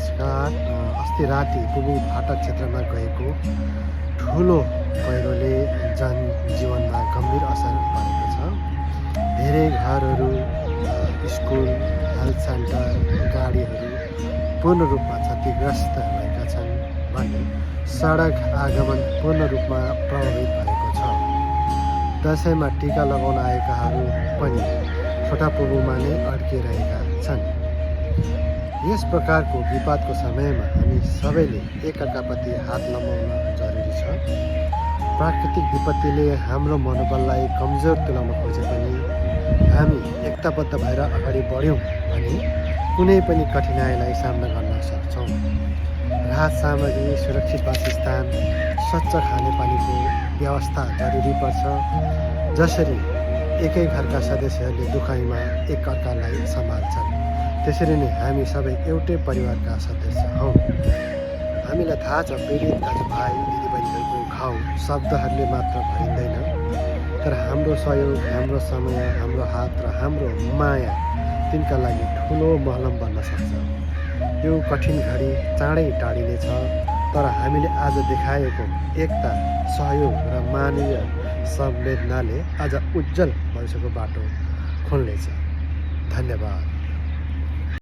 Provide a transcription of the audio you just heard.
नमस्कार। अस्ति राति पुबु फाटक क्षेत्रमा गएको ठुलो पहिरोले जनजीवनमा गम्भीर असर पारेको छ। धेरै घरहरू, स्कुल, हेल्थ सेन्टर, गाडीहरू पूर्ण रूपमा क्षतिग्रस्त भएका छन् भने सडक आगमन पूर्ण रूपमा प्रभावित भएको छ। दसैँमा टिका लगाउन आएकाहरू पनि छोटापुबुमा नै अड्किरहेका छन्। यस प्रकारको विपदको समयमा हामी सबैले एकअर्काप्रति हात लम्बाउन जरुरी छ। प्राकृतिक विपत्तिले हाम्रो मनोबललाई कमजोर तुल्याउन खोजे पनि हामी एकताबद्ध भएर अगाडि बढ्यौँ भने कुनै पनि कठिनाइलाई सामना गर्न सक्छौँ। राहत सामग्री, सुरक्षित वासस्थान, स्वच्छ खानेपानीको व्यवस्था जरुरी पर्छ। जसरी एकै घरका सदस्यहरूले दुखाइमा एकअर्कालाई सम्हाल्छन्, त्यसरी नै हामी सबै एउटै परिवारका सदस्य हौँ। हामीलाई थाहा छ पीडित दाजुभाइ दिदीबहिनीहरूको घाउ शब्दहरूले मात्र भरिँदैन, तर हाम्रो सहयोग, हाम्रो समय, हाम्रो हात र हाम्रो माया तिनका लागि ठुलो मलहम बन्न सक्छ। यो कठिन घडी चाँडै टाढिनेछ, तर हामीले आज देखाएको एकता, सहयोग र मानवीय संवेदनाले आज उज्जवल भविष्यको बाटो खोल्नेछ। धन्यवाद।